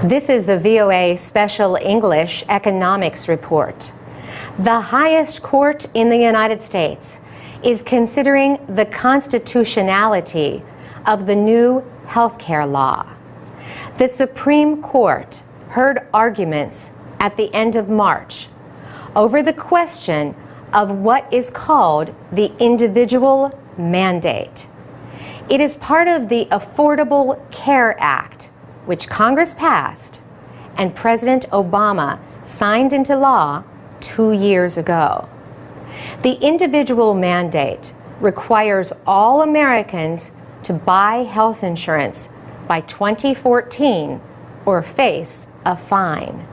This is the VOA Special English Economics Report. The highest court in the United States is considering the constitutionality of the new healthcare law. The Supreme Court heard arguments at the end of March over the question of what is called the individual mandate. It is part of the Affordable Care Act, which Congress passed and President Obama signed into law 2 years ago. The individual mandate requires all Americans to buy health insurance by 2014 or face a fine.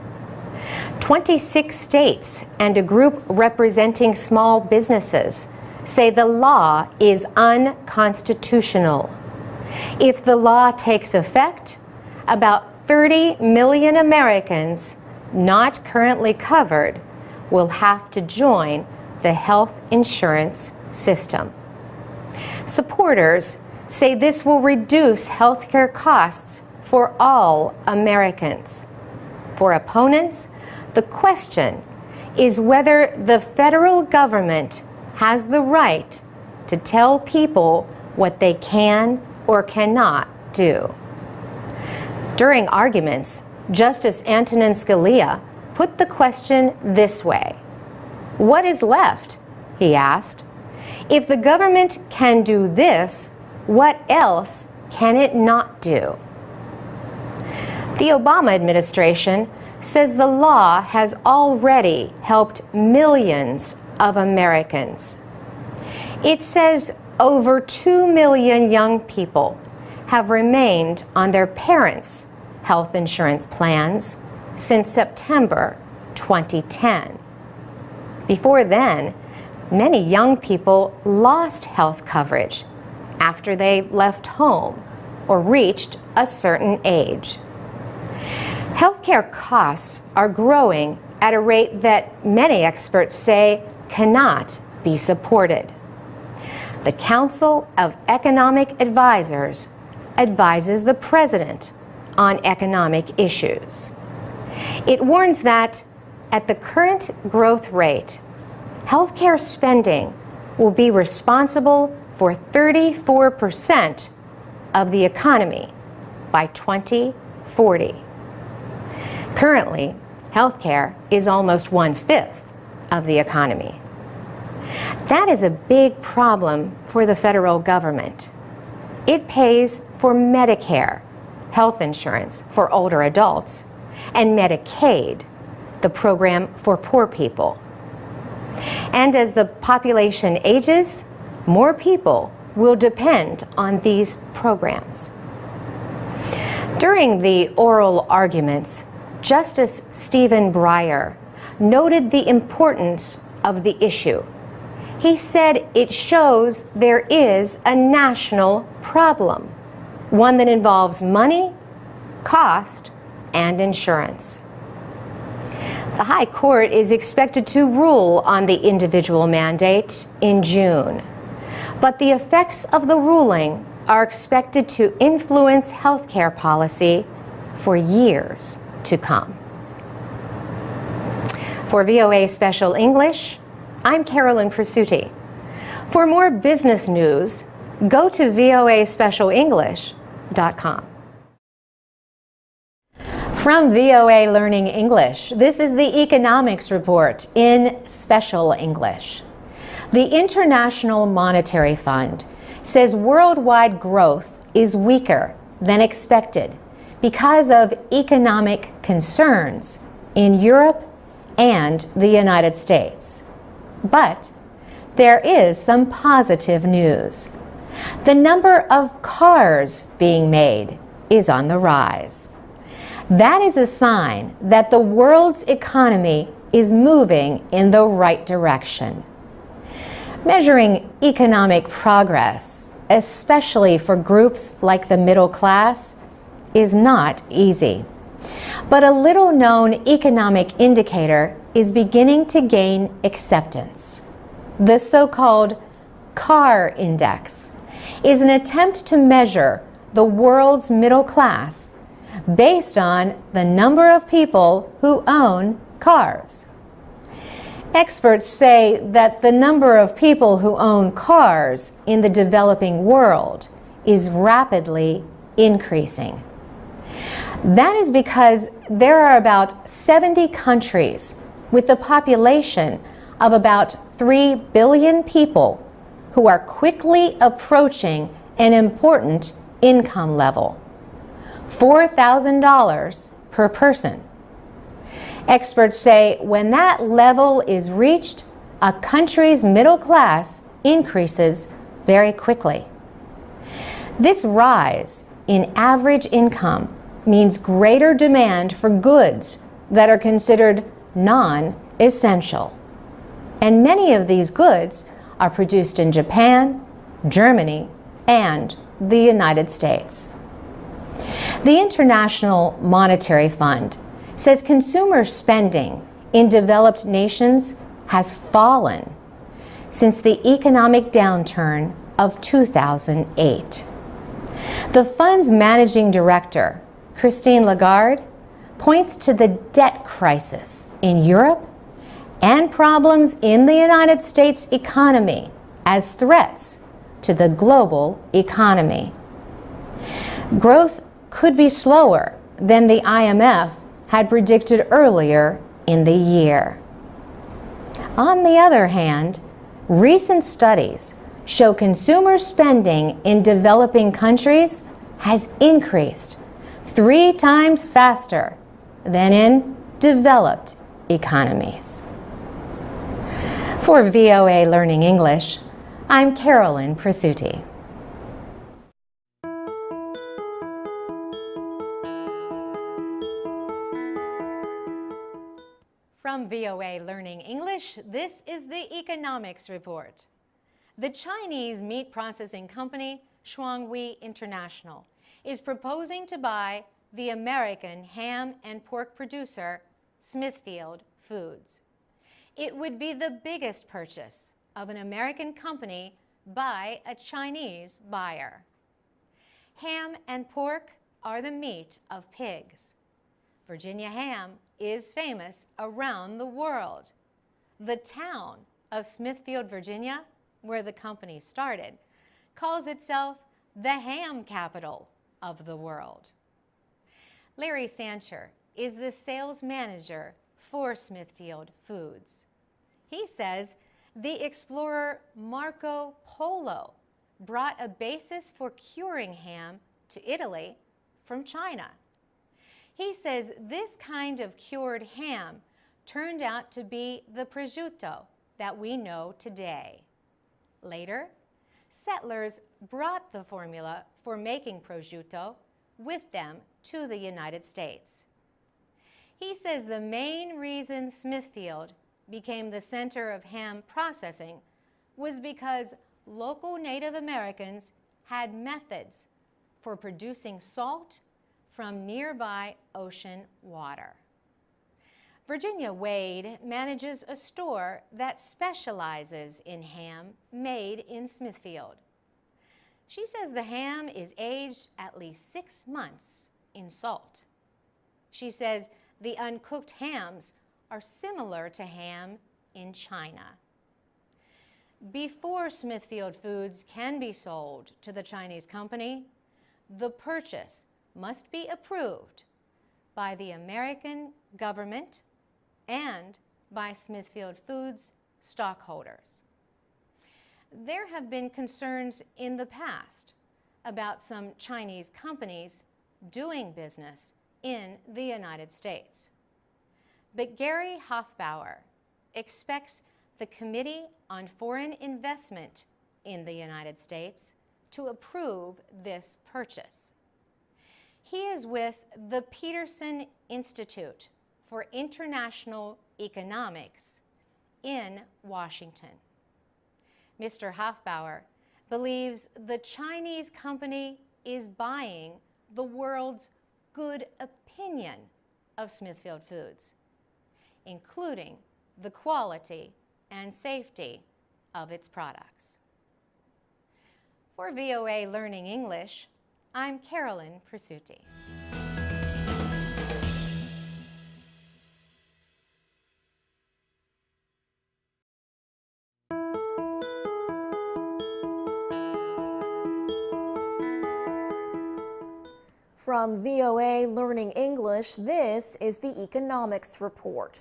26 states and a group representing small businesses say the law is unconstitutional. If the law takes effect, about 30 million Americans not currently covered will have to join the health insurance system. Supporters say this will reduce healthcare costs for all Americans. For opponents, the question is whether the federal government has the right to tell people what they can or cannot do. During arguments, Justice Antonin Scalia put the question this way. What is left? He asked. If the government can do this, what else can it not do? The Obama administration says the law has already helped millions of Americans. It says over 2 million young people have remained on their parents' health insurance plans since September 2010. Before then, many young people lost health coverage after they left home or reached a certain age. Healthcare costs are growing at a rate that many experts say cannot be supported. The Council of Economic Advisors advises the president on economic issues. It warns that at the current growth rate, healthcare spending will be responsible for 34% of the economy by 2040. Currently, healthcare is almost 1/5 of the economy. That is a big problem for the federal government. It pays for Medicare, health insurance for older adults, and Medicaid, the program for poor people. And as the population ages, more people will depend on these programs. During the oral arguments, Justice Stephen Breyer noted the importance of the issue. He said it shows there is a national problem, one that involves money, cost, and insurance. The High Court is expected to rule on the individual mandate in June, but the effects of the ruling are expected to influence healthcare policy for years to come. For VOA Special English, I'm Carolyn Presutti. For more business news, go to voaspecialenglish.com. From VOA Learning English, this is the Economics Report in Special English. The International Monetary Fund says worldwide growth is weaker than expected because of economic concerns in Europe and the United States. But there is some positive news. The number of cars being made is on the rise. That is a sign that the world's economy is moving in the right direction. Measuring economic progress, especially for groups like the middle class, is not easy. But a little-known economic indicator is beginning to gain acceptance. The so-called CAR Index is an attempt to measure the world's middle class based on the number of people who own cars. Experts say that the number of people who own cars in the developing world is rapidly increasing. That is because there are about 70 countries with a population of about 3 billion people who are quickly approaching an important income level, $4,000 per person. Experts say when that level is reached, a country's middle class increases very quickly. This rise in average income means greater demand for goods that are considered non-essential. And many of these goods are produced in Japan, Germany, and the United States. The International Monetary Fund says consumer spending in developed nations has fallen since the economic downturn of 2008. The fund's managing director, Christine Lagarde, points to the debt crisis in Europe and problems in the United States economy as threats to the global economy. Growth could be slower than the IMF had predicted earlier in the year. On the other hand, recent studies show consumer spending in developing countries has increased 3 times faster than in developed economies. For VOA Learning English, I'm Carolyn Presutti. From VOA Learning English, this is the Economics Report. The Chinese meat processing company Wiht International is proposing to buy the American ham and pork producer Smithfield Foods. It would be the biggest purchase of an American company by a Chinese buyer. Ham and pork are the meat of pigs. Virginia ham is famous around the world. The town of Smithfield, Virginia, where the company started, calls itself the ham capital of the world. Larry Sancher is the sales manager for Smithfield Foods. He says the explorer Marco Polo brought a basis for curing ham to Italy from China. He says this kind of cured ham turned out to be the prosciutto that we know today. Later, settlers brought the formula for making prosciutto with them to the United States. He says the main reason Smithfield became the center of ham processing was because local Native Americans had methods for producing salt from nearby ocean water. Virginia Wade manages a store that specializes in ham made in Smithfield. She says the ham is aged at least 6 months in salt. She says the uncooked hams are similar to ham in China. Before Smithfield Foods can be sold to the Chinese company, the purchase must be approved by the American government and by Smithfield Foods stockholders. There have been concerns in the past about some Chinese companies doing business in the United States. But Gary Hofbauer expects the Committee on Foreign Investment in the United States to approve this purchase. He is with the Peterson Institute for International Economics in Washington. Mr. Hofbauer believes the Chinese company is buying the world's good opinion of Smithfield Foods, including the quality and safety of its products. For VOA Learning English, I'm Carolyn Presutti. From VOA Learning English, this is the Economics Report.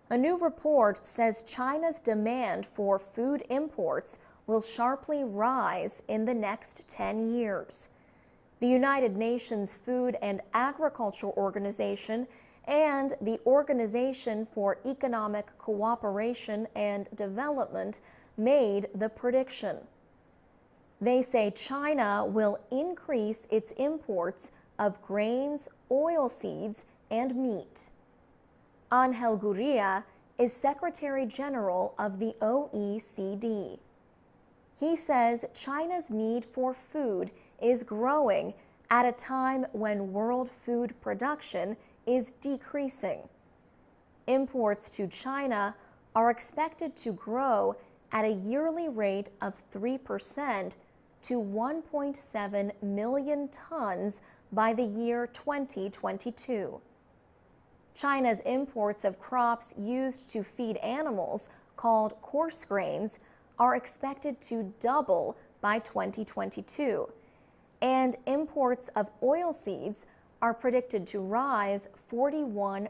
A new report says China's demand for food imports will sharply rise in the next 10 years. The United Nations Food and Agriculture Organization and the Organization for Economic Cooperation and Development made the prediction. They say China will increase its imports of grains, oilseeds, and meat. Angel Gurria is Secretary General of the OECD. He says China's need for food is growing at a time when world food production is decreasing. Imports to China are expected to grow at a yearly rate of 3% to 1.7 million tons by the year 2022. China's imports of crops used to feed animals, called coarse grains, are expected to double by 2022, and imports of oilseeds are predicted to rise 41%.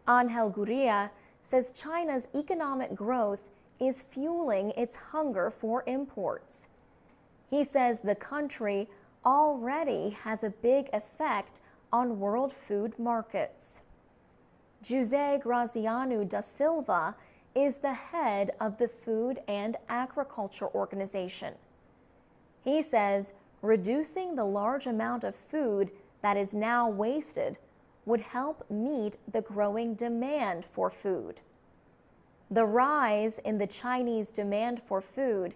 Angel Gurria says China's economic growth is fueling its hunger for imports. He says the country already has a big effect on world food markets. José Graziano da Silva is the head of the Food and Agriculture Organization. He says reducing the large amount of food that is now wasted would help meet the growing demand for food. The rise in the Chinese demand for food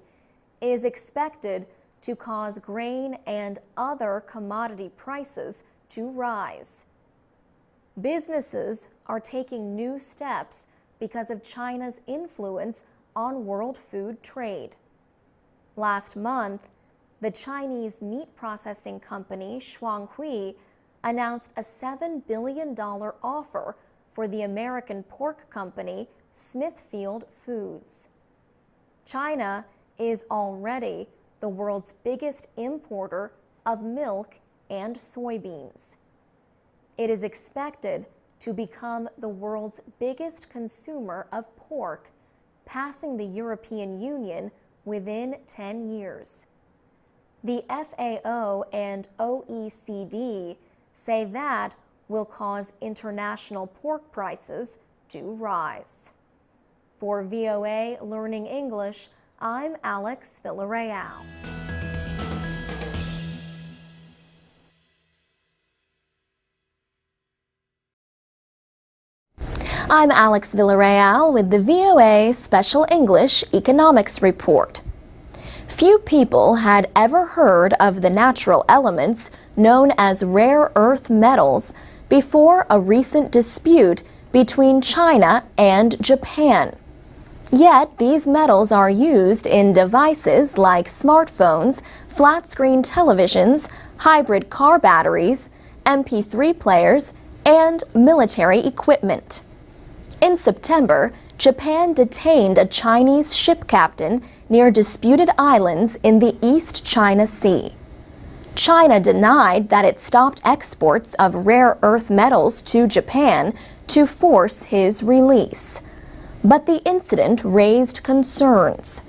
is expected to cause grain and other commodity prices to rise. Businesses are taking new steps because of China's influence on world food trade. Last month, the Chinese meat processing company Shuanghui announced a $7 billion offer for the American pork company Smithfield Foods. China is already the world's biggest importer of milk and soybeans. It is expected to become the world's biggest consumer of pork, passing the European Union within 10 years. The FAO and OECD say that will cause international pork prices to rise. For VOA Learning English, I'm Alex Villarreal. I'm Alex Villarreal with the VOA Special English Economics Report. Few people had ever heard of the natural elements known as rare earth metals before a recent dispute between China and Japan. Yet these metals are used in devices like smartphones, flat-screen televisions, hybrid car batteries, MP3 players, and military equipment. In September, Japan detained a Chinese ship captain near disputed islands in the East China Sea. China denied that it stopped exports of rare earth metals to Japan to force his release. But the incident raised concerns.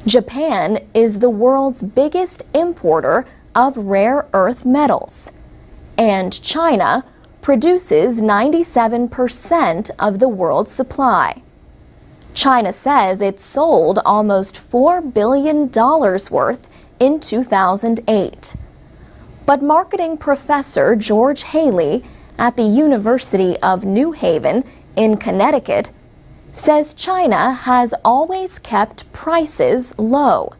Japan is the world's biggest importer of rare earth metals, and China produces 97% of the world's supply. China says it sold almost $4 billion worth in 2008. But marketing professor George Haley at the University of New Haven in Connecticut says China has always kept prices low.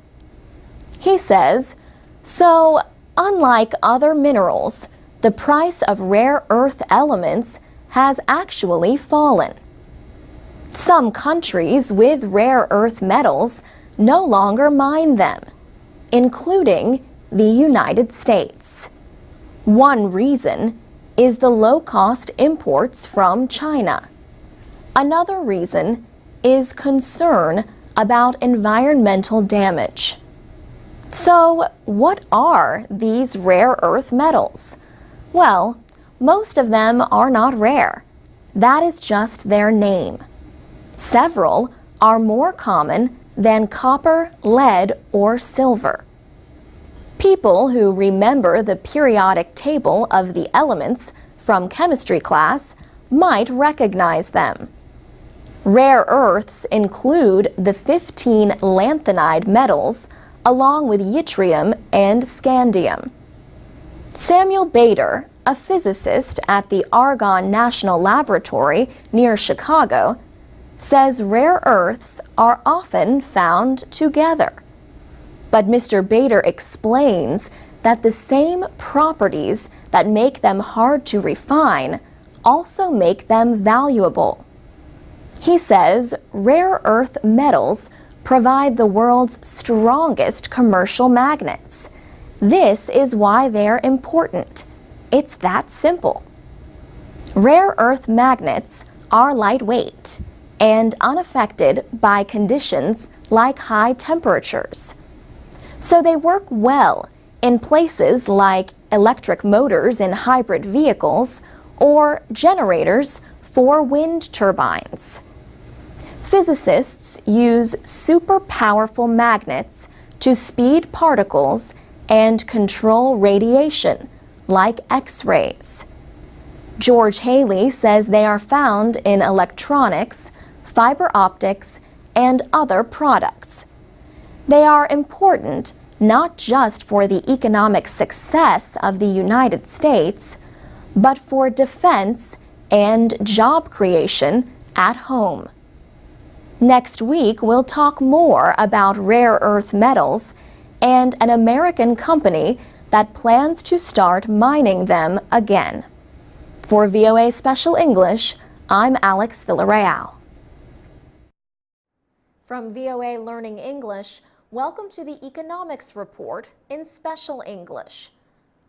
He says, so unlike other minerals, the price of rare earth elements has actually fallen. Some countries with rare earth metals no longer mine them, including the United States. One reason is the low-cost imports from China. Another reason is concern about environmental damage. So, what are these rare earth metals? Well, most of them are not rare. That is just their name. Several are more common than copper, lead, or silver. People who remember the periodic table of the elements from chemistry class might recognize them. Rare earths include the 15 lanthanide metals, along with yttrium and scandium. Samuel Bader, a physicist at the Argonne National Laboratory near Chicago, says rare earths are often found together. But Mr. Bader explains that the same properties that make them hard to refine also make them valuable. He says rare earth metals provide the world's strongest commercial magnets. This is why they're important. It's that simple. Rare earth magnets are lightweight and unaffected by conditions like high temperatures. So they work well in places like electric motors in hybrid vehicles or generators for wind turbines. Physicists use super powerful magnets to speed particles and control radiation, like X-rays. George Haley says they are found in electronics, fiber optics, and other products. They are important not just for the economic success of the United States, but for defense and job creation at home. Next week, we'll talk more about rare earth metals and an American company that plans to start mining them again. For VOA Special English, I'm Alex Villarreal. From VOA Learning English, welcome to the Economics Report in Special English.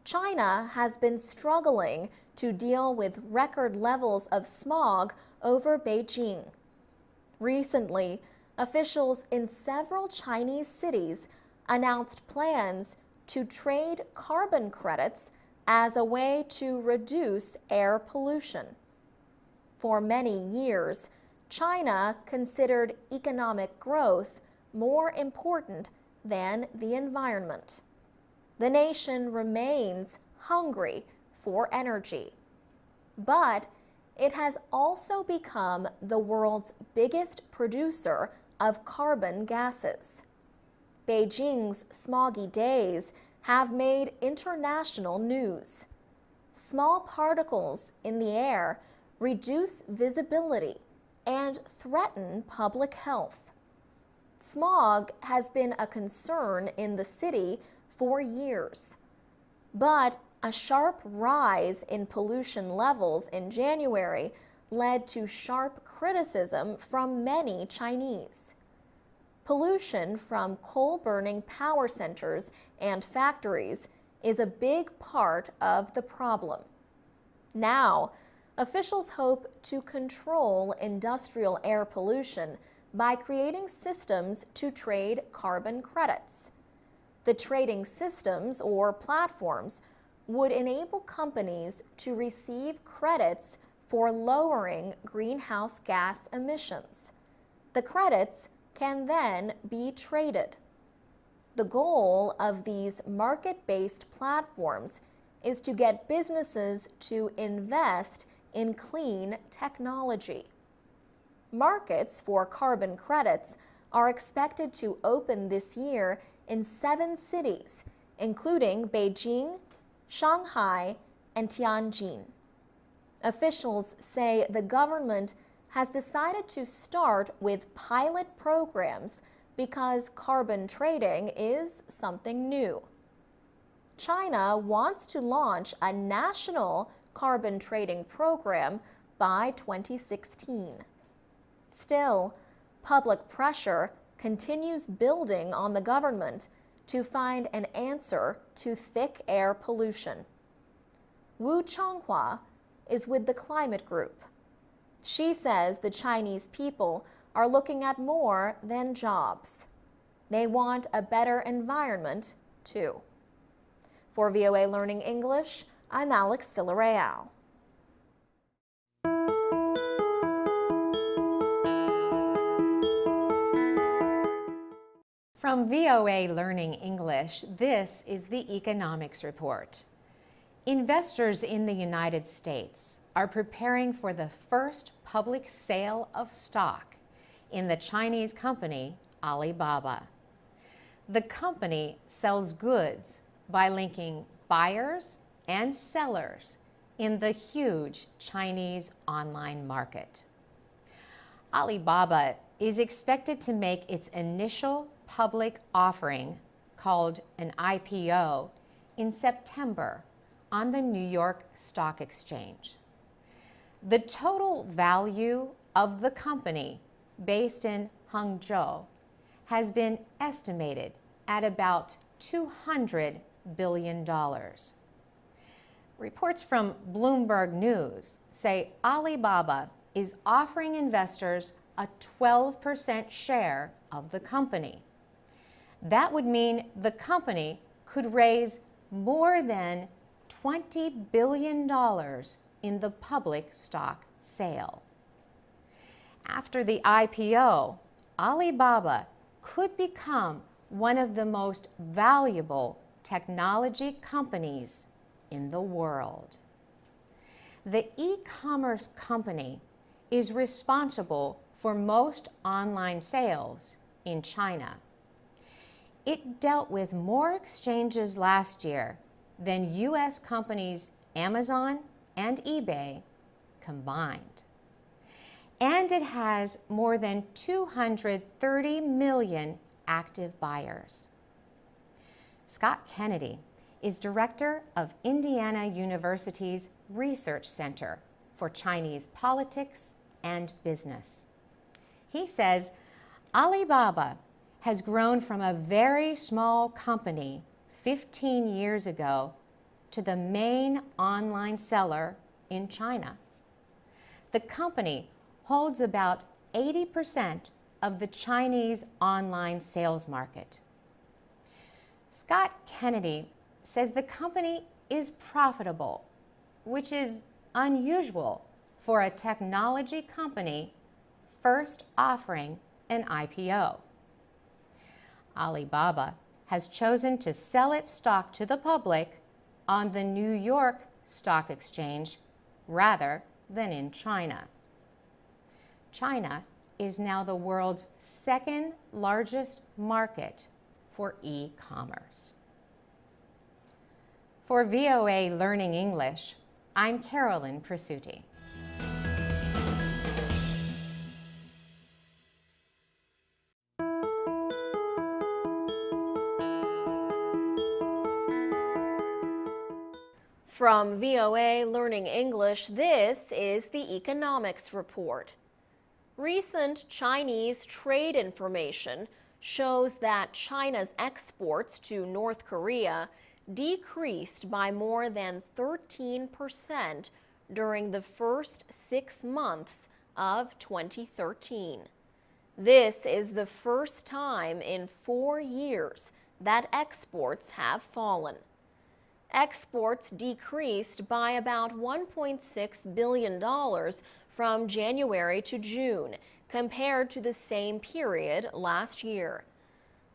China has been struggling to deal with record levels of smog over Beijing. Recently, officials in several Chinese cities announced plans to trade carbon credits as a way to reduce air pollution. For many years, China considered economic growth more important than the environment. The nation remains hungry for energy, but it has also become the world's biggest producer of carbon gases. Beijing's smoggy days have made international news. Small particles in the air reduce visibility and threaten public health. Smog has been a concern in the city for years, but a sharp rise in pollution levels in January led to sharp criticism from many Chinese. Pollution from coal-burning power centers and factories is a big part of the problem. Now, officials hope to control industrial air pollution by creating systems to trade carbon credits. The trading systems or platforms would enable companies to receive credits for lowering greenhouse gas emissions. The credits can then be traded. The goal of these market-based platforms is to get businesses to invest in clean technology. Markets for carbon credits are expected to open this year in 7 cities, including Beijing, Shanghai, and Tianjin. Officials say the government has decided to start with pilot programs because carbon trading is something new. China wants to launch a national carbon trading program by 2016. Still, public pressure continues building on the government to find an answer to thick air pollution. Wu Changhua is with the Climate Group. She says the Chinese people are looking at more than jobs. They want a better environment, too. For VOA Learning English, I'm Alex Villarreal. From VOA Learning English, this is the Economics Report. Investors in the United States are preparing for the first public sale of stock in the Chinese company Alibaba. The company sells goods by linking buyers and sellers in the huge Chinese online market. Alibaba is expected to make its initial public offering, called an IPO, in September on the New York Stock Exchange. The total value of the company, based in Hangzhou, has been estimated at about $200 billion. Reports from Bloomberg News say Alibaba is offering investors a 12% share of the company. That would mean the company could raise more than $20 billion in the public stock sale. After the IPO, Alibaba could become one of the most valuable technology companies in the world. The e-commerce company is responsible for most online sales in China. It dealt with more exchanges last year than U.S. companies Amazon and eBay combined. And it has more than 230 million active buyers. Scott Kennedy is director of Indiana University's Research Center for Chinese Politics and Business. He says Alibaba has grown from a very small company 15 years ago to the main online seller in China. The company holds about 80% of the Chinese online sales market. Scott Kennedy says the company is profitable, which is unusual for a technology company first offering an IPO. Alibaba has chosen to sell its stock to the public on the New York Stock Exchange rather than in China. China is now the world's second largest market for e-commerce. For VOA Learning English, I'm Carolyn Presutti. From VOA Learning English, this is the Economics Report. Recent Chinese trade information shows that China's exports to North Korea decreased by more than 13% during the first 6 months of 2013. This is the first time in 4 years that exports have fallen. Exports decreased by about $1.6 billion from January to June, compared to the same period last year.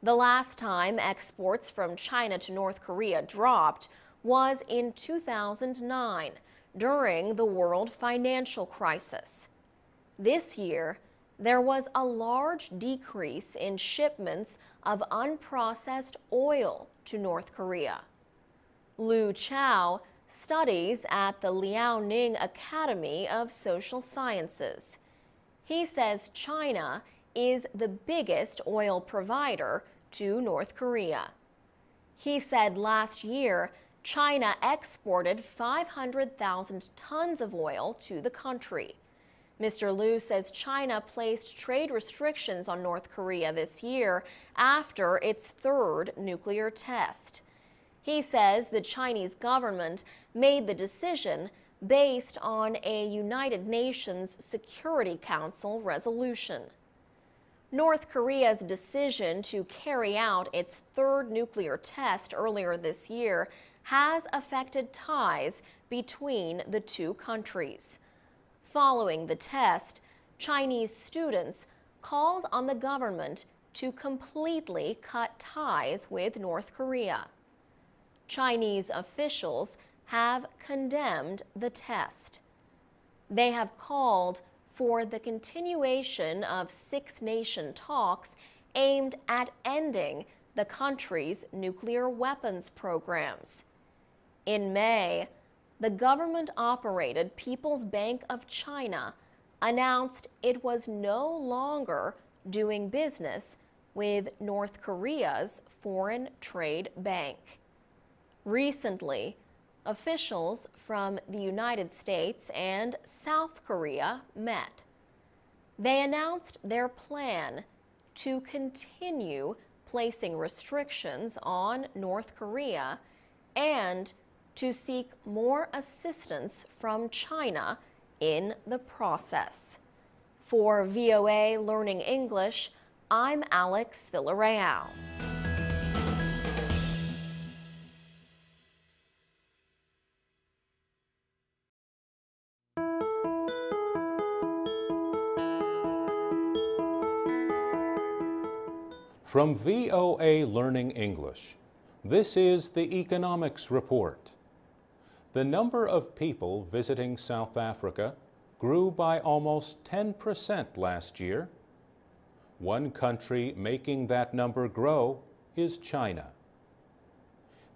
The last time exports from China to North Korea dropped was in 2009, during the world financial crisis. This year, there was a large decrease in shipments of unprocessed oil to North Korea. Lu Chao studies at the Liaoning Academy of Social Sciences. He says China is the biggest oil provider to North Korea. He said last year China exported 500,000 tons of oil to the country. Mr. Lu says China placed trade restrictions on North Korea this year after its third nuclear test. He says the Chinese government made the decision based on a United Nations Security Council resolution. North Korea's decision to carry out its third nuclear test earlier this year has affected ties between the two countries. Following the test, Chinese students called on the government to completely cut ties with North Korea. Chinese officials have condemned the test. They have called for the continuation of six-nation talks aimed at ending the country's nuclear weapons programs. In May, the government-operated People's Bank of China announced it was no longer doing business with North Korea's Foreign Trade Bank. Recently, officials from the United States and South Korea met. They announced their plan to continue placing restrictions on North Korea and to seek more assistance from China in the process. For VOA Learning English, I'm Alex Villarreal. From VOA Learning English, this is the Economics Report. The number of people visiting South Africa grew by almost 10% last year. One country making that number grow is China.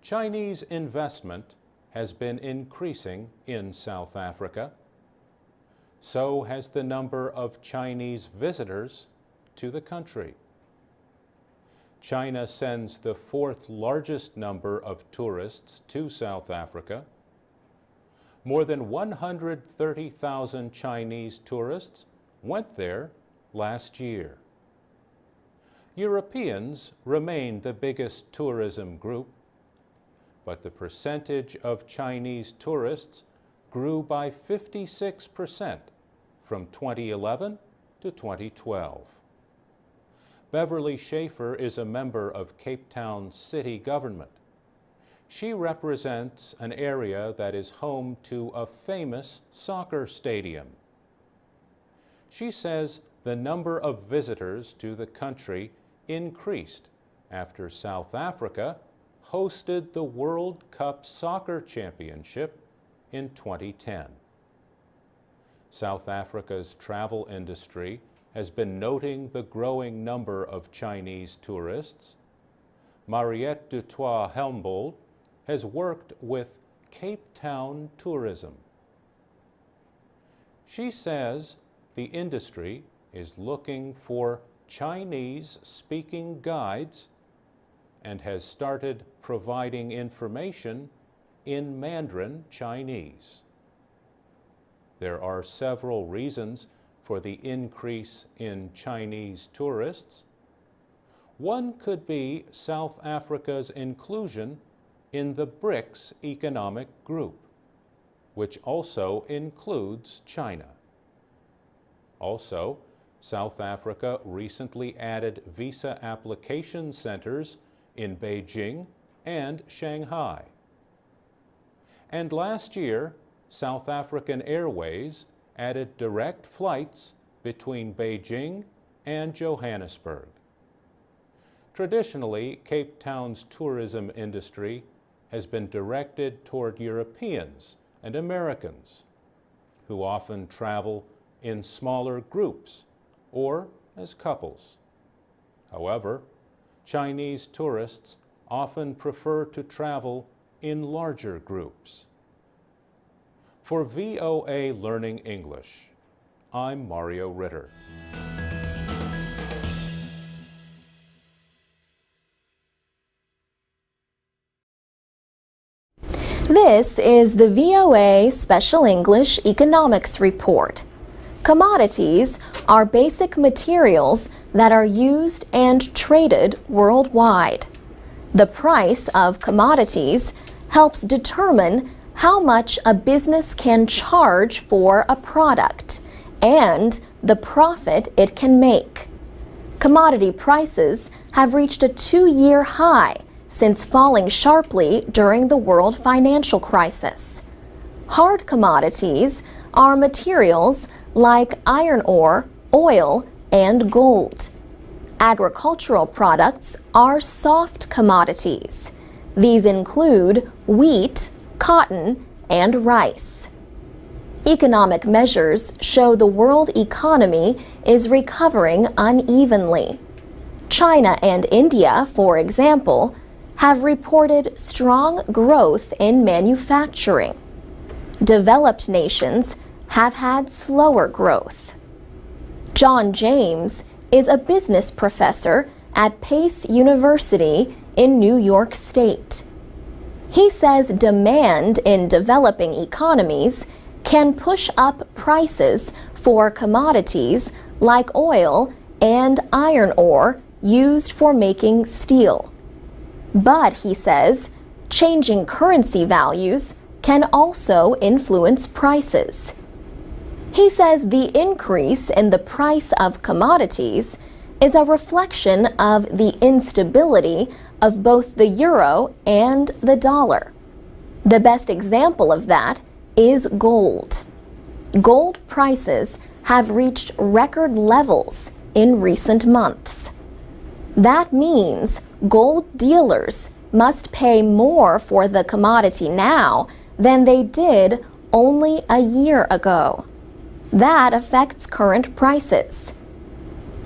Chinese investment has been increasing in South Africa. So has the number of Chinese visitors to the country. China sends the fourth largest number of tourists to South Africa. More than 130,000 Chinese tourists went there last year. Europeans remain the biggest tourism group, but the percentage of Chinese tourists grew by 56% from 2011 to 2012. Beverly Schaefer is a member of Cape Town city government. She represents an area that is home to a famous soccer stadium. She says the number of visitors to the country increased after South Africa hosted the World Cup Soccer Championship in 2010. South Africa's travel industry has been noting the growing number of Chinese tourists. Mariette Dutoit-Helmbold has worked with Cape Town Tourism. She says the industry is looking for Chinese-speaking guides and has started providing information in Mandarin Chinese. There are several reasons for the increase in Chinese tourists. One could be South Africa's inclusion in the BRICS economic group, which also includes China. Also, South Africa recently added visa application centers in Beijing and Shanghai. And last year, South African Airways added direct flights between Beijing and Johannesburg. Traditionally, Cape Town's tourism industry has been directed toward Europeans and Americans, who often travel in smaller groups or as couples. However, Chinese tourists often prefer to travel in larger groups. For VOA Learning English, I'm Mario Ritter. This is the VOA Special English Economics Report. Commodities are basic materials that are used and traded worldwide. The price of commodities helps determine how much a business can charge for a product and the profit it can make. Commodity prices have reached a 2-year high since falling sharply during the world financial crisis. Hard commodities are materials like iron ore, oil, and gold. Agricultural products are soft commodities. These include wheat, cotton, and rice. Economic measures show the world economy is recovering unevenly. China and India, for example, have reported strong growth in manufacturing. Developed nations have had slower growth. John James is a business professor at Pace University in New York State. He says demand in developing economies can push up prices for commodities like oil and iron ore used for making steel. But, he says, changing currency values can also influence prices. He says the increase in the price of commodities is a reflection of the instability of both the euro and the dollar. The best example of that is gold. Gold prices have reached record levels in recent months. That means gold dealers must pay more for the commodity now than they did only a year ago. That affects current prices.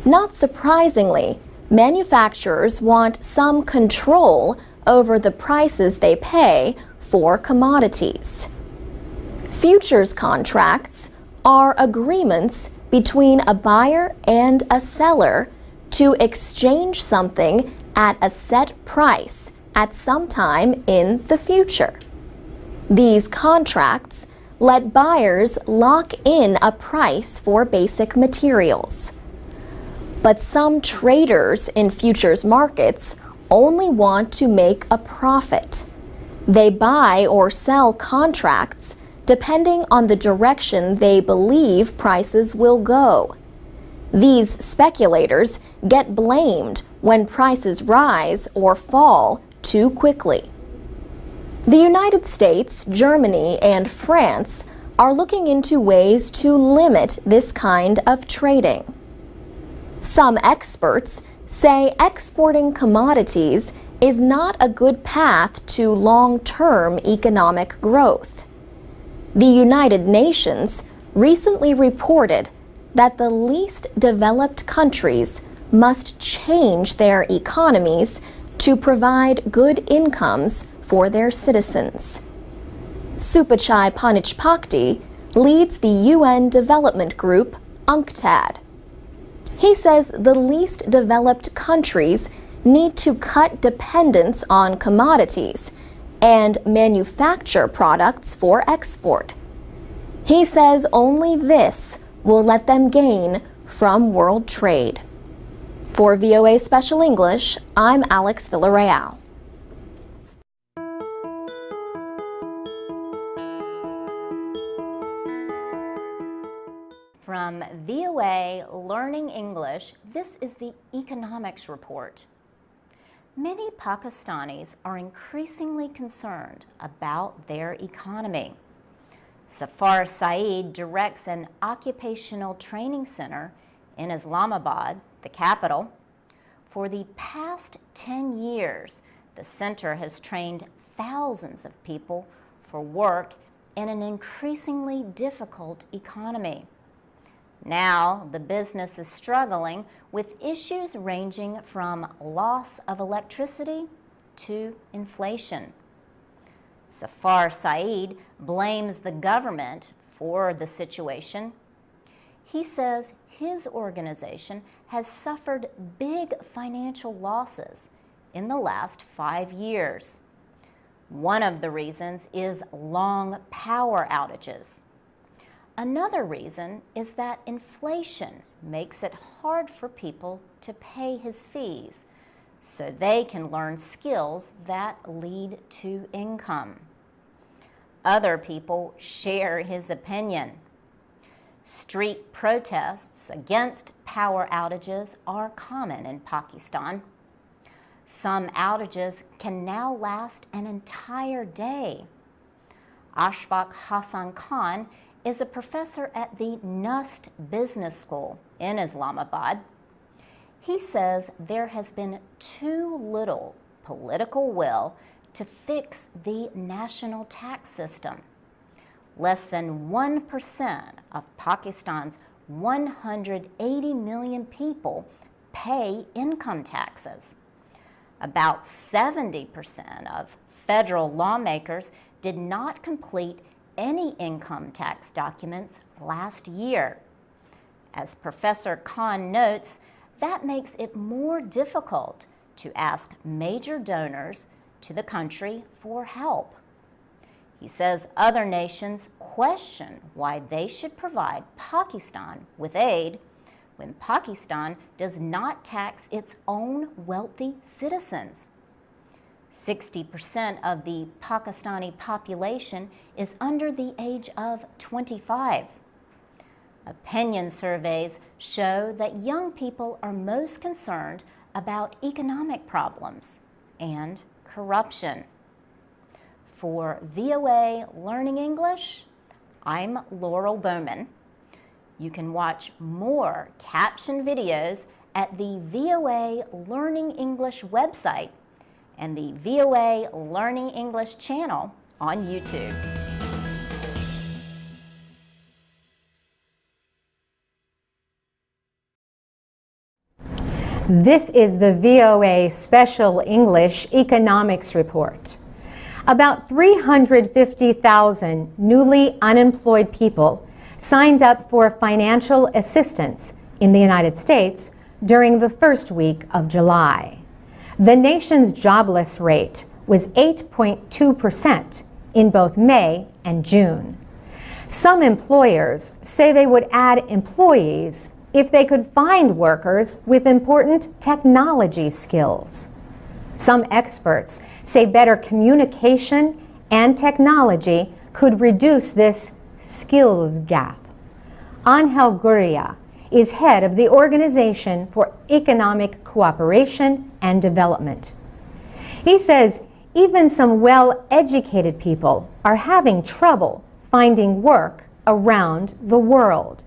Not surprisingly, manufacturers want some control over the prices they pay for commodities. Futures contracts are agreements between a buyer and a seller to exchange something at a set price at some time in the future. These contracts let buyers lock in a price for basic materials. But some traders in futures markets only want to make a profit. They buy or sell contracts depending on the direction they believe prices will go. These speculators get blamed when prices rise or fall too quickly. The United States, Germany, and France are looking into ways to limit this kind of trading. Some experts say exporting commodities is not a good path to long-term economic growth. The United Nations recently reported that the least developed countries must change their economies to provide good incomes for their citizens. Supachai Panichpakdi leads the UN development group UNCTAD. He says the least developed countries need to cut dependence on commodities and manufacture products for export. He says only this will let them gain from world trade. For VOA Special English, I'm Alex Villarreal. From VOA Learning English, this is the Economics Report. Many Pakistanis are increasingly concerned about their economy. Safar Saeed directs an occupational training center in Islamabad, the capital. For the past 10 years, the center has trained thousands of people for work in an increasingly difficult economy. Now, the business is struggling with issues ranging from loss of electricity to inflation. Safar Saeed blames the government for the situation. He says his organization has suffered big financial losses in the last 5 years. One of the reasons is long power outages. Another reason is that inflation makes it hard for people to pay his fees, so they can learn skills that lead to income. Other people share his opinion. Street protests against power outages are common in Pakistan. Some outages can now last an entire day. Ashfaq Hassan Khan is a professor at the Nust Business School in Islamabad. He says there has been too little political will to fix the national tax system. Less than 1% of Pakistan's 180 million people pay income taxes. About 70% of federal lawmakers did not complete any income tax documents last year. As Professor Khan notes, that makes it more difficult to ask major donors to the country for help. He says other nations question why they should provide Pakistan with aid when Pakistan does not tax its own wealthy citizens. 60% of the Pakistani population is under the age of 25. Opinion surveys show that young people are most concerned about economic problems and corruption. For VOA Learning English, I'm Laurel Bowman. You can watch more caption videos at the VOA Learning English website and the VOA Learning English channel on YouTube. This is the VOA Special English Economics Report. About 350,000 newly unemployed people signed up for financial assistance in the United States during the first week of July. The nation's jobless rate was 8.2% in both May and June. Some employers say they would add employees if they could find workers with important technology skills. Some experts say better communication and technology could reduce this skills gap. Angel Guria is head of the Organization for Economic Cooperation and Development. He says even some well-educated people are having trouble finding work around the world.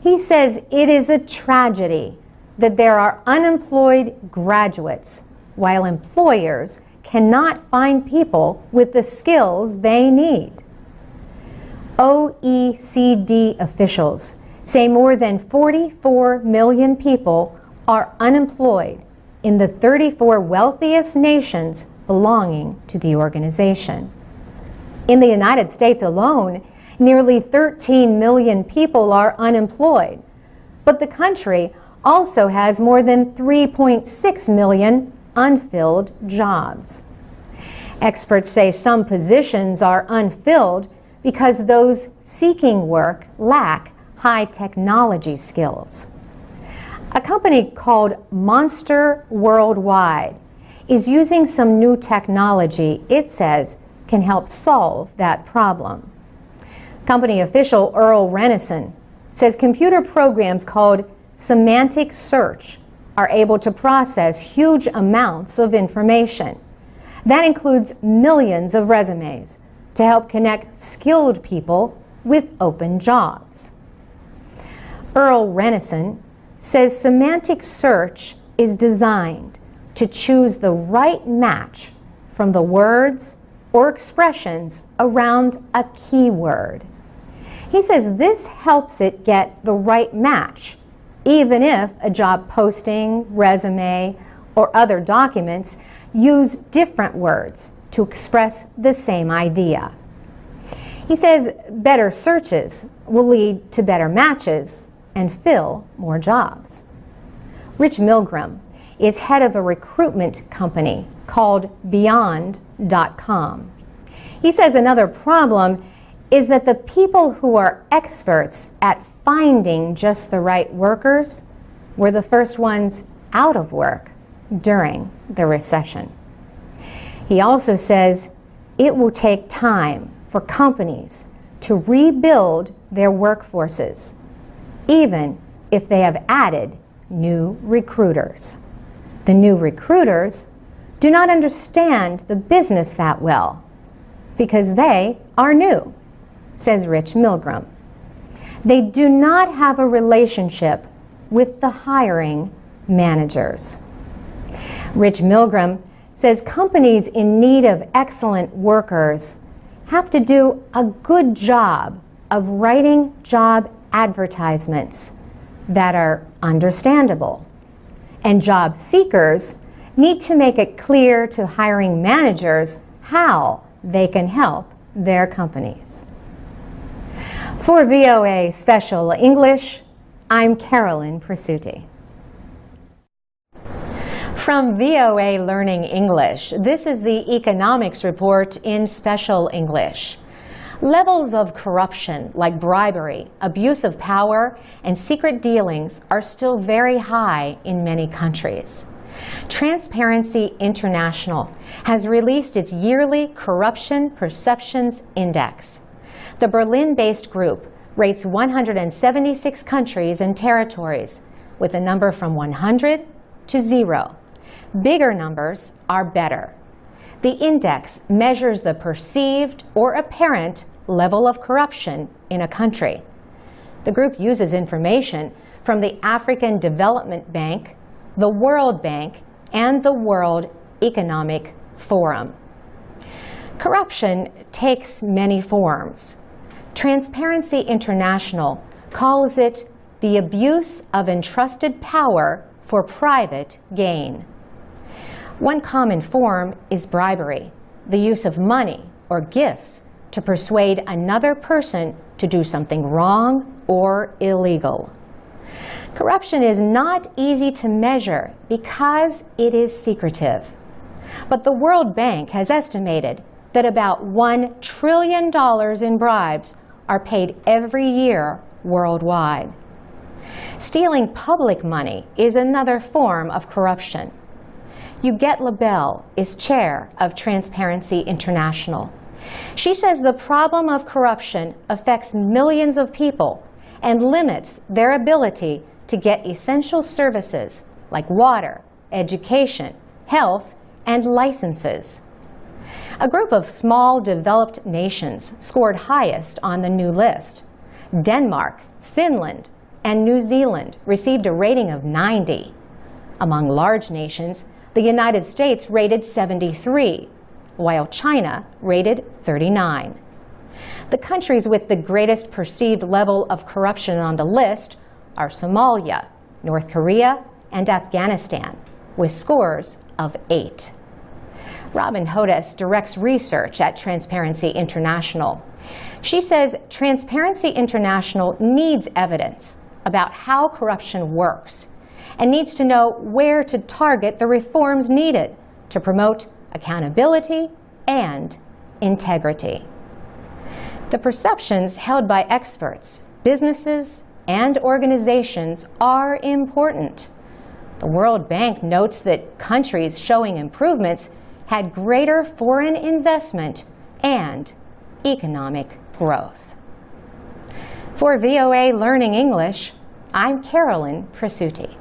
He says it is a tragedy that there are unemployed graduates while employers cannot find people with the skills they need. OECD officials say more than 44 million people are unemployed in the 34 wealthiest nations belonging to the organization. In the United States alone, nearly 13 million people are unemployed, but the country also has more than 3.6 million unfilled jobs. Experts say some positions are unfilled because those seeking work lack high technology skills. A company called Monster Worldwide is using some new technology it says can help solve that problem. Company official Earl Renison says computer programs called semantic search are able to process huge amounts of information. That includes millions of resumes to help connect skilled people with open jobs. Earl Renison says semantic search is designed to choose the right match from the words or expressions around a keyword. He says this helps it get the right match, even if a job posting, resume, or other documents use different words to express the same idea. He says better searches will lead to better matches and fill more jobs. Rich Milgram is head of a recruitment company called Beyond.com. He says another problem is that the people who are experts at finding just the right workers were the first ones out of work during the recession. He also says it will take time for companies to rebuild their workforces even if they have added new recruiters. The new recruiters do not understand the business that well because they are new, says Rich Milgram. They do not have a relationship with the hiring managers. Rich Milgram says companies in need of excellent workers have to do a good job of writing job advertisements that are understandable. And job seekers need to make it clear to hiring managers how they can help their companies. For VOA Special English, I'm Carolyn Presutti. From VOA Learning English, this is the Economics Report in Special English. Levels of corruption like bribery, abuse of power, and secret dealings are still very high in many countries. Transparency International has released its yearly Corruption Perceptions Index. The Berlin-based group rates 176 countries and territories with a number from 100 to 0. Bigger numbers are better. The index measures the perceived or apparent level of corruption in a country. The group uses information from the African Development Bank, the World Bank, and the World Economic Forum. Corruption takes many forms. Transparency International calls it the abuse of entrusted power for private gain. One common form is bribery, the use of money or gifts to persuade another person to do something wrong or illegal. Corruption is not easy to measure because it is secretive. But the World Bank has estimated that about $1 trillion in bribes are paid every year worldwide. Stealing public money is another form of corruption. Huguette Labelle is chair of Transparency International. She says the problem of corruption affects millions of people and limits their ability to get essential services like water, education, health, and licenses. A group of small developed nations scored highest on the new list. Denmark, Finland, and New Zealand received a rating of 90. Among large nations, the United States rated 73, while China rated 39. The countries with the greatest perceived level of corruption on the list are Somalia, North Korea, and Afghanistan, with scores of 8. Robin Hodes directs research at Transparency International. She says Transparency International needs evidence about how corruption works and needs to know where to target the reforms needed to promote accountability and integrity. The perceptions held by experts, businesses, and organizations are important. The World Bank notes that countries showing improvements had greater foreign investment and economic growth. For VOA Learning English, I'm Carolyn Presutti.